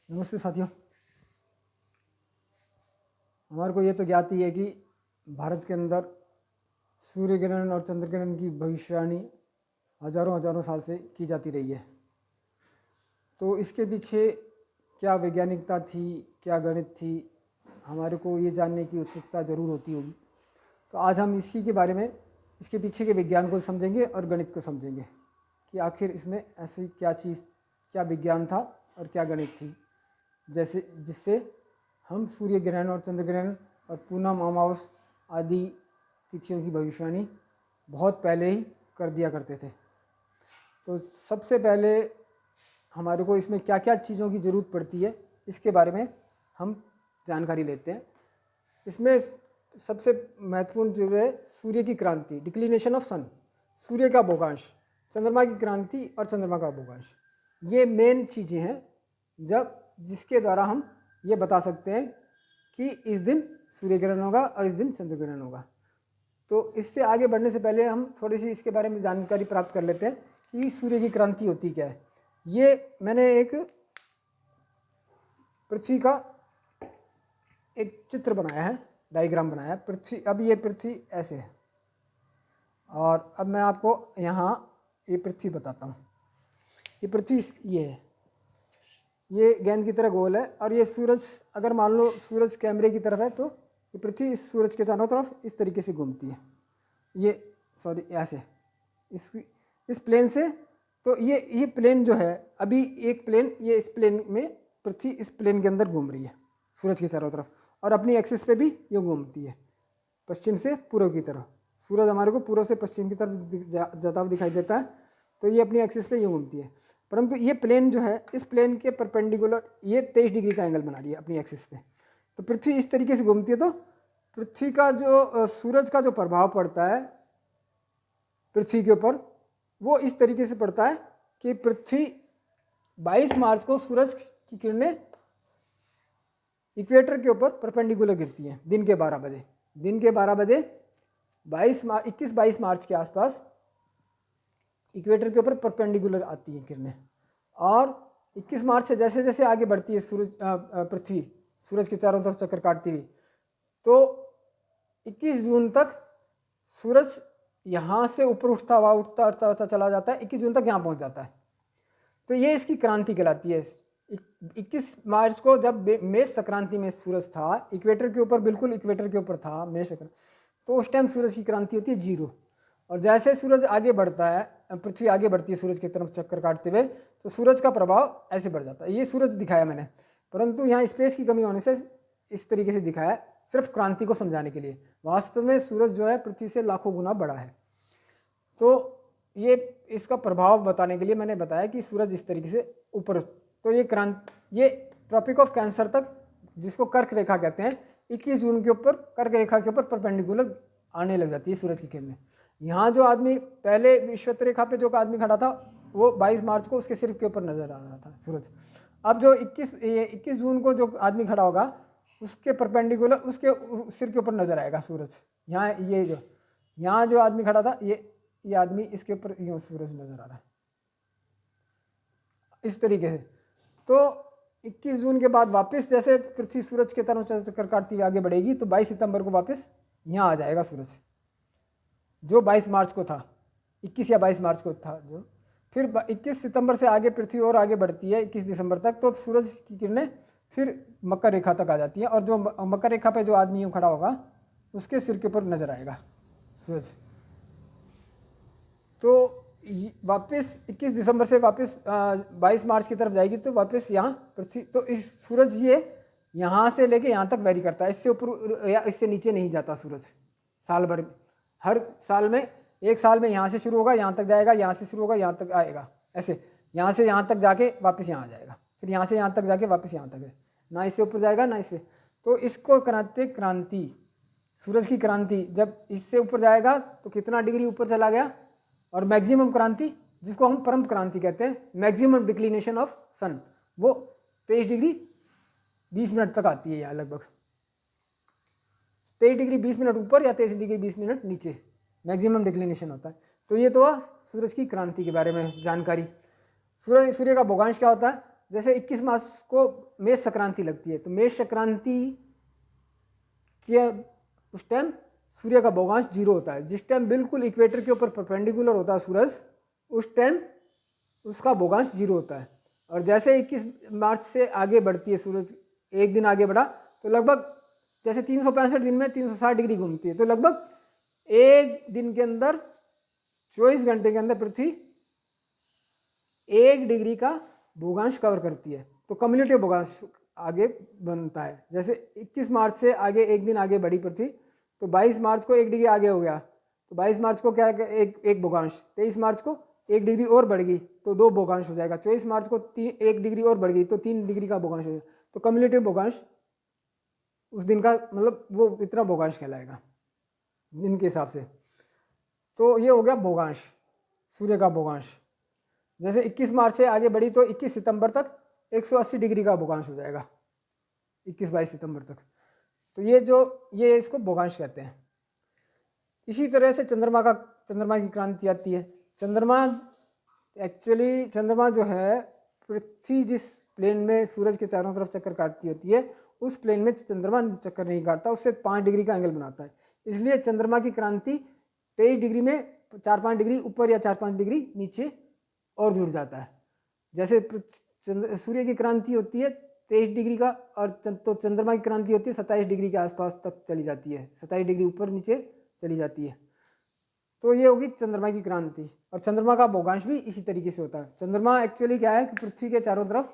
नमस्ते साथियों। हमारे को ये तो ज्ञात ही है कि भारत के अंदर सूर्य ग्रहण और चंद्र ग्रहण की भविष्यवाणी हजारों हजारों साल से की जाती रही है। तो इसके पीछे क्या वैज्ञानिकता थी, क्या गणित थी, हमारे को ये जानने की उत्सुकता जरूर होती होगी। तो आज हम इसी के बारे में, इसके पीछे के विज्ञान को समझेंगे और गणित को समझेंगे कि आखिर इसमें ऐसी क्या चीज़, क्या विज्ञान था और क्या गणित थी, जैसे जिससे हम सूर्य ग्रहण और चंद्र ग्रहण और पूनम अमावस आदि तिथियों की भविष्यवाणी बहुत पहले ही कर दिया करते थे। तो सबसे पहले हमारे को इसमें क्या क्या चीज़ों की ज़रूरत पड़ती है, इसके बारे में हम जानकारी लेते हैं। इसमें सबसे महत्वपूर्ण जो है सूर्य की क्रांति, डिक्लिनेशन ऑफ सन, सूर्य का भोगांश, चंद्रमा की क्रांति और चंद्रमा का भोगांश, ये मेन चीज़ें हैं जब जिसके द्वारा हम ये बता सकते हैं कि इस दिन सूर्य ग्रहण होगा और इस दिन चंद्र ग्रहण होगा। तो इससे आगे बढ़ने से पहले हम थोड़ी सी इसके बारे में जानकारी प्राप्त कर लेते हैं कि सूर्य की क्रांति होती क्या है। ये मैंने एक पृथ्वी का एक चित्र बनाया है, डायग्राम बनाया है पृथ्वी। अब ये पृथ्वी ऐसे है और अब मैं आपको यहाँ ये पृथ्वी बताता हूँ। ये पृथ्वी ये है, ये गेंद की तरह गोल है और ये सूरज, अगर मान लो सूरज कैमरे की तरफ है तो ये पृथ्वी इस सूरज के चारों तरफ इस तरीके से घूमती है। ये सॉरी ऐसे इस प्लेन से, तो ये प्लेन जो है, अभी एक प्लेन, ये इस प्लेन में पृथ्वी इस प्लेन के अंदर घूम रही है सूरज के चारों तरफ और अपनी एक्सिस पे भी ये घूमती है पश्चिम से पूर्व की तरफ। सूरज हमारे को पूर्व से पश्चिम की तरफ जाता हुआ दिखाई देता है, तो ये अपनी एक्सिस पे ये घूमती है। परंतु ये प्लेन जो है, इस प्लेन के परपेंडिकुलर ये 23 डिग्री का एंगल बना रही है अपनी एक्सिस पे। तो पृथ्वी इस तरीके से घूमती है, तो पृथ्वी का जो सूरज का जो प्रभाव पड़ता है पृथ्वी के ऊपर, वो इस तरीके से पड़ता है कि पृथ्वी 22 मार्च को सूरज की किरणें इक्वेटर के ऊपर परपेंडिकुलर गिरती हैं दिन के 12 बजे। दिन के 12 बजे 21-22 मार्च के आसपास इक्वेटर के ऊपर परपेंडिकुलर आती हैं किरणें, और 21 मार्च से जैसे जैसे आगे बढ़ती है पृथ्वी सूरज के चारों तरफ चक्कर काटती हुई, तो 21 जून तक सूरज यहाँ से ऊपर उठता हुआ चला जाता है, 21 जून तक यहाँ पहुँच जाता है। तो ये इसकी क्रांति कहलाती है। 21 मार्च को जब मेष संक्रांति में सूरज था इक्वेटर के ऊपर, बिल्कुल इक्वेटर के ऊपर था मेष संक्रांति, तो उस टाइम सूरज की क्रांति होती है 0। और जैसे सूरज आगे बढ़ता है, पृथ्वी आगे बढ़ती है सूरज की तरफ चक्कर काटते हुए, तो सूरज का प्रभाव ऐसे बढ़ जाता है। ये सूरज दिखाया मैंने, परंतु यहाँ स्पेस की कमी होने से इस तरीके से दिखाया, सिर्फ क्रांति को समझाने के लिए। वास्तव में सूरज जो है पृथ्वी से लाखों गुना बड़ा है। तो ये इसका प्रभाव बताने के लिए मैंने बताया कि सूरज इस तरीके से ऊपर, तो ये ट्रॉपिक ऑफ कैंसर तक, जिसको कर्क रेखा कहते हैं, 21 जून के ऊपर कर्क रेखा के ऊपर परपेंडिकुलर आने लग जाती है सूरज की किरणें। यहाँ जो आदमी पहले विषुवत रेखा पे जो आदमी खड़ा था, वो 22 मार्च को उसके सिर के ऊपर नजर आ रहा था सूरज। अब जो 21 जून को जो आदमी खड़ा होगा उसके परपेंडिकुलर उसके सिर के ऊपर नजर आएगा सूरज। यहाँ जो आदमी खड़ा था, ये आदमी, इसके ऊपर यूँ सूरज नजर आ रहा है इस तरीके से। तो 21 जून के बाद वापस जैसे पृथ्वी सूरज के तरफ चक्कर काटती हुई आगे बढ़ेगी, तो 22 सितंबर को वापस यहाँ आ जाएगा सूरज, जो 22 मार्च को था, 21 या 22 मार्च को था जो। फिर 21 सितंबर से आगे पृथ्वी और आगे बढ़ती है 21 दिसंबर तक, तो सूरज की किरणें फिर मकर रेखा तक आ जाती हैं, और जो मकर रेखा पे जो आदमी यूँ खड़ा होगा उसके सिर के ऊपर नजर आएगा सूरज। तो वापस 21 दिसंबर से वापस 22 मार्च की तरफ जाएगी, तो वापस यहाँ पृथ्वी, तो इस सूरज ये यहाँ से लेके यहाँ तक वैरी करता है, इससे ऊपर या इससे नीचे नहीं जाता सूरज साल भर। हर साल में, एक साल में यहाँ से शुरू होगा यहाँ तक जाएगा, यहाँ से शुरू होगा यहाँ तक आएगा, ऐसे यहाँ से यहाँ तक जाके वापस यहाँ आ जाएगा, फिर यहाँ से यहाँ तक जाके वापस यहाँ तक है, ना इससे ऊपर जाएगा ना इससे। तो इसको कराते क्रांति, सूरज की क्रांति। जब इससे ऊपर जाएगा तो कितना डिग्री ऊपर चला गया, और मैक्सिमम क्रांति, जिसको हम परम क्रांति कहते हैं, मैक्सिमम डिक्लिनेशन ऑफ सन, वो 23 डिग्री 20 मिनट तक आती है यहाँ लगभग। 23 डिग्री 20 मिनट ऊपर या 23 डिग्री 20 मिनट नीचे मैक्सिमम डिक्लिनेशन होता है। तो ये तो सूरज की क्रांति के बारे में जानकारी। सूर्य का भोगांश क्या होता है? जैसे 21 मार्च को मेष संक्रांति लगती है, तो मेष संक्रांति के उस टाइम सूर्य का भोगांश 0 होता है। जिस टाइम बिल्कुल इक्वेटर के ऊपर परपेंडिकुलर होता है सूरज, उस टाइम उसका भोगांश 0 होता है। और जैसे 21 मार्च से आगे बढ़ती है, सूरज एक दिन आगे बढ़ा, तो लगभग जैसे 365 दिन में 360 डिग्री घूमती है, तो लगभग एक दिन के अंदर 24 घंटे के अंदर पृथ्वी 1 डिग्री का भोगांश कवर करती है। तो कम्युलेटिव भोगांश आगे बनता है। जैसे 21 मार्च से आगे एक दिन आगे बढ़ी पृथ्वी, तो 22 मार्च को 1 डिग्री आगे हो गया, तो 22 मार्च को क्या एक भोगांश, 23 मार्च को 1 डिग्री और बढ़ गई तो 2 भोगांश हो जाएगा, 24 मार्च को 1 डिग्री और बढ़ गई तो 3 डिग्री का भोगांश हो जाएगा। तो कम्युलेटिव भोगांश उस दिन का मतलब वो इतना भोगांश कहलाएगा दिन के हिसाब से। तो ये हो गया भोगांश, सूर्य का भोगांश। जैसे 21 मार्च से आगे बढ़ी तो 21 सितंबर तक 180 डिग्री का भोगांश हो जाएगा, 21-22 सितंबर तक। तो ये इसको भोगांश कहते हैं। इसी तरह से चंद्रमा की क्रांति आती है। चंद्रमा जो है, पृथ्वी जिस प्लेन में सूरज के चारों तरफ चक्कर काटती होती है, उस प्लेन में चंद्रमा चक्कर नहीं काटता, उससे 5 डिग्री का एंगल बनाता है। इसलिए चंद्रमा की क्रांति 23 डिग्री में 4-5 डिग्री ऊपर या 4-5 डिग्री नीचे और जुड़ जाता है। जैसे सूर्य की क्रांति होती है 23 डिग्री का, और तो चंद्रमा की क्रांति होती है 27 डिग्री के आसपास तक चली जाती है, 27 डिग्री ऊपर नीचे चली जाती है। तो ये होगी चंद्रमा की क्रांति। और चंद्रमा का भोगांश भी इसी तरीके से होता है। चंद्रमा एक्चुअली क्या है कि पृथ्वी के चारों तरफ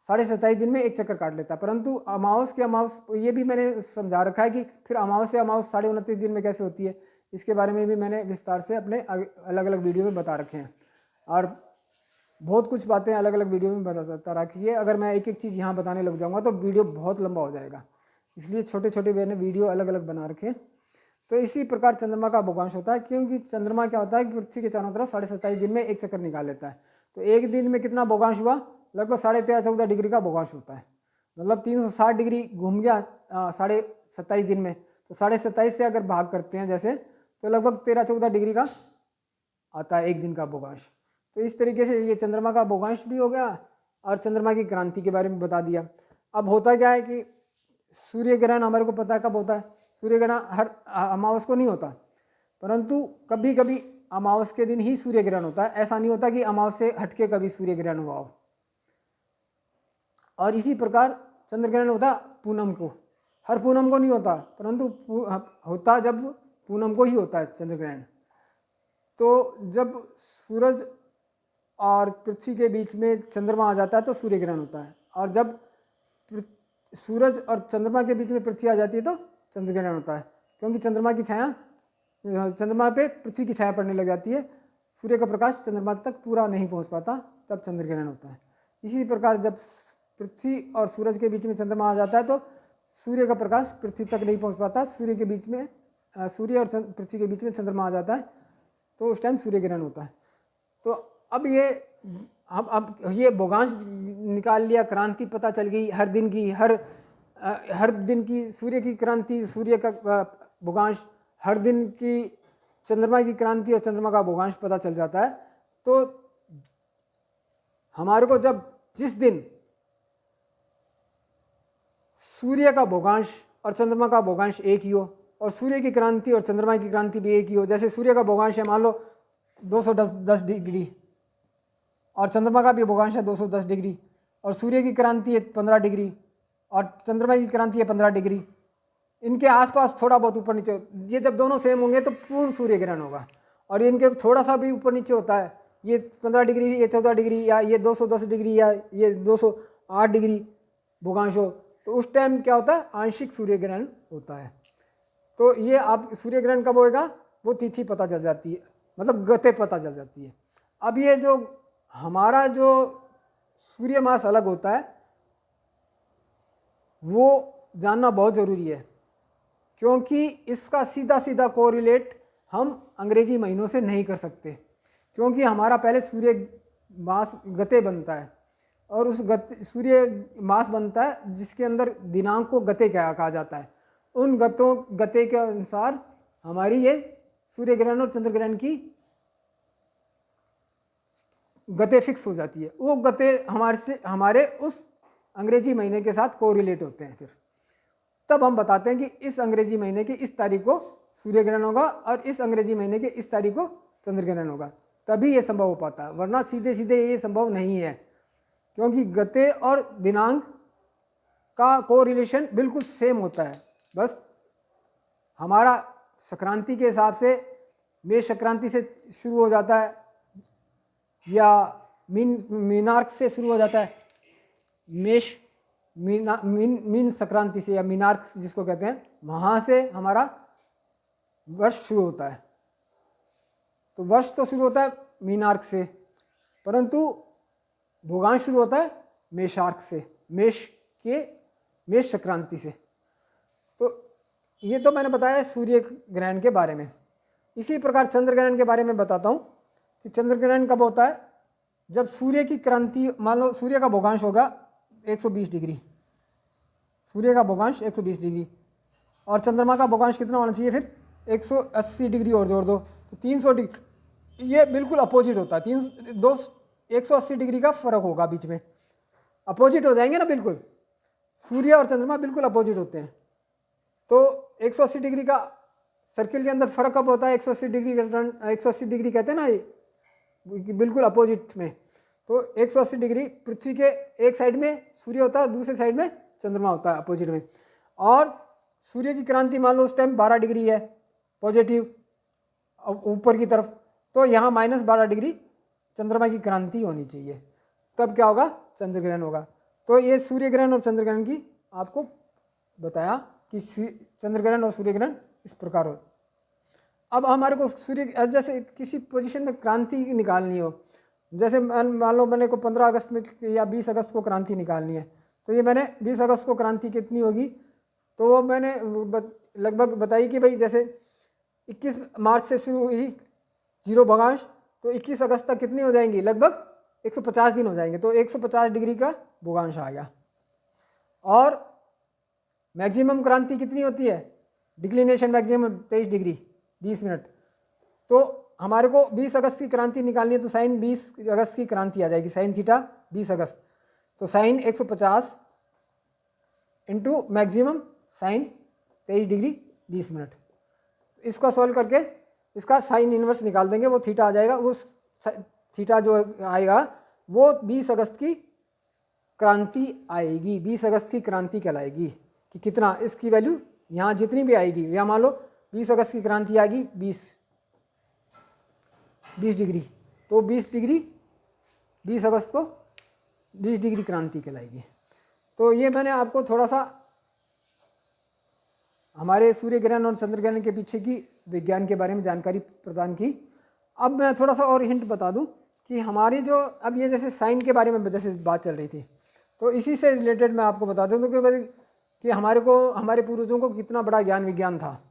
27.5 दिन में एक चक्कर काट लेता है, परंतु अमावस ये भी मैंने समझा रखा है कि फिर अमावस से अमावस 29.5 दिन में कैसे होती है, इसके बारे में भी मैंने विस्तार से अपने अलग अलग वीडियो में बता रखे हैं। और बहुत कुछ बातें अलग अलग वीडियो में बता रखी है। अगर मैं एक एक चीज़ यहाँ बताने लग जाऊँगा तो वीडियो बहुत लंबा हो जाएगा, इसलिए छोटे छोटे मैंने वीडियो अलग अलग बना रखे हैं। तो इसी प्रकार चंद्रमा का भोगांश होता है, क्योंकि चंद्रमा क्या होता है कि पृथ्वी के चारों तरफ 27.5 दिन में एक चक्कर निकाल लेता है। तो एक दिन में कितना भोगांश हुआ, लगभग 13.5-14 डिग्री का भोगांश होता है। मतलब 360 डिग्री घूम गया 27.5 दिन में, तो 27.5 से अगर भाग करते हैं जैसे, तो लगभग 13-14 डिग्री का आता है एक दिन का भोगांश। तो इस तरीके से ये चंद्रमा का भोगांश भी हो गया और चंद्रमा की क्रांति के बारे में बता दिया। अब होता क्या है कि सूर्य ग्रहण हमारे को पता है कब होता है। सूर्य ग्रहण हर अमावस को नहीं होता, परंतु कभी कभी अमावस के दिन ही सूर्य ग्रहण होता है। ऐसा नहीं होता कि अमावस से हटके कभी सूर्य ग्रहण हुआ हो। और इसी प्रकार चंद्र ग्रहण होता पूनम को, हर पूनम को नहीं होता, परंतु होता जब पूनम को ही होता है चंद्र ग्रहण। तो जब सूरज और पृथ्वी के बीच में चंद्रमा आ जाता है तो सूर्य ग्रहण होता है, और जब सूरज और चंद्रमा के बीच में पृथ्वी आ जाती है तो चंद्र ग्रहण होता है। क्योंकि चंद्रमा पे पृथ्वी की छाया पड़ने लग जाती है, सूर्य का प्रकाश चंद्रमा तक पूरा नहीं पहुंच पाता, तब चंद्र ग्रहण होता है। इसी प्रकार जब पृथ्वी और सूरज के बीच में चंद्रमा आ जाता है तो सूर्य का प्रकाश पृथ्वी तक नहीं पहुंच पाता, सूर्य और पृथ्वी के बीच में चंद्रमा आ जाता है, तो उस टाइम सूर्य ग्रहण होता है। तो अब ये भोगांश निकाल लिया, क्रांति पता चल गई हर दिन की, हर दिन की सूर्य की क्रांति, सूर्य का भोगांश, हर दिन की चंद्रमा की क्रांति और चंद्रमा का भोगांश पता चल जाता है। तो हमारे को जिस दिन सूर्य का भोगांश और चंद्रमा का भोगांश एक ही हो, और सूर्य की क्रांति और चंद्रमा की क्रांति भी एक ही हो, जैसे सूर्य का भोगांश है मान लो 210 डिग्री और चंद्रमा का भी भोगांश है 210 डिग्री, और सूर्य की क्रांति है 15 डिग्री और चंद्रमा की क्रांति है 15 डिग्री, इनके आसपास थोड़ा बहुत ऊपर नीचे, ये जब दोनों सेम होंगे तो पूर्ण सूर्य ग्रहण होगा। और इनके थोड़ा सा भी ऊपर नीचे होता है, ये 15 डिग्री, ये 14 डिग्री, या ये 210 डिग्री, या ये 208 डिग्री भोगांश हो, तो उस टाइम क्या होता है, आंशिक सूर्य ग्रहण होता है। तो ये आप सूर्य ग्रहण कब होएगा, वो तिथि पता चल जाती है, मतलब गते पता चल जाती है। अब ये जो हमारा जो सूर्य मास अलग होता है वो जानना बहुत ज़रूरी है, क्योंकि इसका सीधा सीधा कोरिलेट हम अंग्रेजी महीनों से नहीं कर सकते, क्योंकि हमारा पहले सूर्य मास गते बनता है, और उस सूर्य मास बनता है जिसके अंदर दिनांक को गते कहा जाता है। उन गते के अनुसार हमारी ये सूर्य ग्रहण और चंद्र ग्रहण की गते फिक्स हो जाती है, वो गते हमारे उस अंग्रेजी महीने के साथ कोरिलेट होते हैं। फिर तब हम बताते हैं कि इस अंग्रेजी महीने की इस तारीख को सूर्य ग्रहण होगा और इस अंग्रेजी महीने के इस तारीख को चंद्र ग्रहण होगा, तभी ये संभव हो पाता है, वरना सीधे सीधे ये संभव नहीं है, क्योंकि गते और दिनांक का कोरिलेशन बिल्कुल सेम होता है। बस हमारा संक्रांति के हिसाब से मेष संक्रांति से शुरू हो जाता है या मीनार्क से शुरू हो जाता है, मेष मीन संक्रांति से या मीनार्क जिसको कहते हैं, वहाँ से हमारा वर्ष शुरू होता है। तो वर्ष तो शुरू होता है मीनार्क से, परंतु भूगांश शुरू होता है मेषार्क से, मेष संक्रांति से। तो ये तो मैंने बताया सूर्य ग्रहण के बारे में। इसी प्रकार चंद्र ग्रहण के बारे में बताता हूँ कि चंद्र ग्रहण कब होता है, जब सूर्य की क्रांति, मान लो सूर्य का भूगांश होगा 120 डिग्री, सूर्य का भूगांश 120 डिग्री और चंद्रमा का भूगांश कितना होना चाहिए, फिर 180 डिग्री और जोड़ दो तो 300 डिग्री। ये बिल्कुल अपोजिट होता है, 180 डिग्री का फर्क होगा बीच में, अपोजिट हो जाएंगे ना बिल्कुल, सूर्य और चंद्रमा बिल्कुल अपोजिट होते हैं। तो 180 डिग्री का सर्किल के अंदर फर्क कब होता है, 180 डिग्री का टर्न, 180 डिग्री कहते हैं ना ये बिल्कुल अपोजिट में। तो 180 डिग्री पृथ्वी के एक साइड में सूर्य होता है, दूसरे साइड में चंद्रमा होता है अपोजिट में। और सूर्य की क्रांति मान लो उस टाइम 12 डिग्री है पॉजिटिव ऊपर की तरफ, तो यहाँ -12 डिग्री चंद्रमा की क्रांति होनी चाहिए, तब क्या होगा, चंद्र ग्रहण होगा। तो ये सूर्य ग्रहण और चंद्र ग्रहण की आपको बताया कि चंद्र ग्रहण और सूर्य ग्रहण इस प्रकार हो। अब हमारे को सूर्य जैसे किसी पोजीशन में क्रांति निकालनी हो, जैसे मान लो मैंने को 15 अगस्त में या 20 अगस्त को क्रांति निकालनी है, तो ये मैंने 20 अगस्त को क्रांति कितनी होगी, तो वो मैंने लगभग बताई कि भाई जैसे 21 मार्च से शुरू हुई 0 भूगांश, तो 21 अगस्त तक कितनी हो जाएंगी, लगभग 150 दिन हो जाएंगे, तो 150 डिग्री का भूगांश आ गया। और मैक्सिमम क्रांति कितनी होती है, डिक्लिनेशन मैक्सिमम 23 डिग्री 20 मिनट। तो हमारे को 20 अगस्त की क्रांति निकालनी है, तो साइन 20 अगस्त की क्रांति आ जाएगी, साइन थीटा 20 अगस्त, तो sine 150 into maximum sine 23 degree 20 minute. इसका सॉल्व करके इसका साइन इनवर्स निकाल देंगे, वो थीटा आ जाएगा, उस थीटा जो आएगा वो 20 अगस्त की क्रांति आएगी, 20 अगस्त की क्रांति कहलाएगी। कि कितना, इसकी वैल्यू यहाँ जितनी भी आएगी, या मान लो 20 अगस्त की क्रांति आएगी 20 डिग्री, तो 20 डिग्री 20 अगस्त को 20 डिग्री क्रांति कहलाएगी। तो ये मैंने आपको थोड़ा सा हमारे सूर्य ग्रहण और चंद्र ग्रहण के पीछे की विज्ञान के बारे में जानकारी प्रदान की। अब मैं थोड़ा सा और हिंट बता दूं कि हमारी जो अब ये जैसे साइन के बारे में जैसे बात चल रही थी, तो इसी से रिलेटेड मैं आपको बता दूं कि हमारे पूर्वजों को कितना बड़ा ज्ञान विज्ञान था,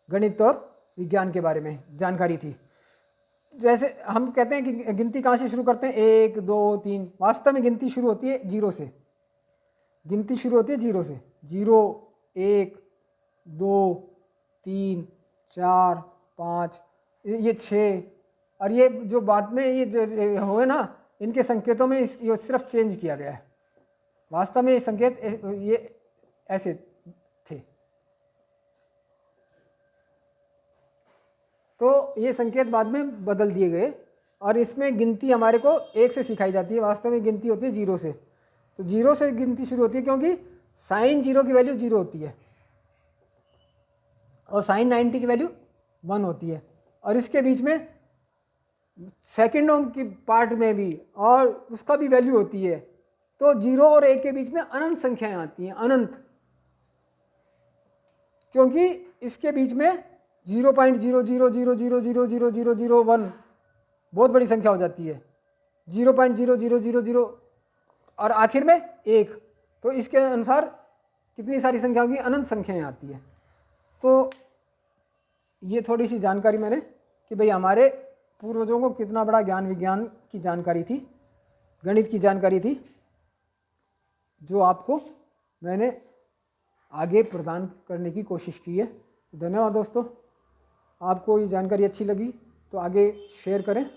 गणित और विज्ञान के बारे में जानकारी थी। जैसे हम कहते हैं कि गिनती कहाँ से शुरू करते हैं, 1 2 3, वास्तव में गिनती शुरू होती है 0 से, गिनती शुरू होती है 0 से, 0 1 2 3 4 5, ये 6, और ये जो बाद में ये जो हुए ना, इनके संकेतों में ये सिर्फ चेंज किया गया है, वास्तव में ये संकेत ये ऐसे थे। तो ये संकेत बाद में बदल दिए गए, और इसमें गिनती हमारे को 1 से सिखाई जाती है, वास्तव में गिनती होती है 0 से। तो 0 से गिनती शुरू होती है, क्योंकि साइन 0 की वैल्यू 0 होती है और साइन 90 की वैल्यू 1 होती है, और इसके बीच में सेकेंडों की पार्ट में भी और उसका भी वैल्यू होती है। तो 0 और 1 के बीच में अनंत संख्याएं आती हैं, अनंत, क्योंकि इसके बीच में 0.000000001 बहुत बड़ी संख्या हो जाती है, 0.0000 और आखिर में 1, तो इसके अनुसार कितनी सारी संख्याओं की अनंत संख्याएं आती है। तो ये थोड़ी सी जानकारी मैंने कि भाई हमारे पूर्वजों को कितना बड़ा ज्ञान विज्ञान की जानकारी थी, गणित की जानकारी थी, जो आपको मैंने आगे प्रदान करने की कोशिश की है। धन्यवाद दोस्तों, आपको ये जानकारी अच्छी लगी तो आगे शेयर करें।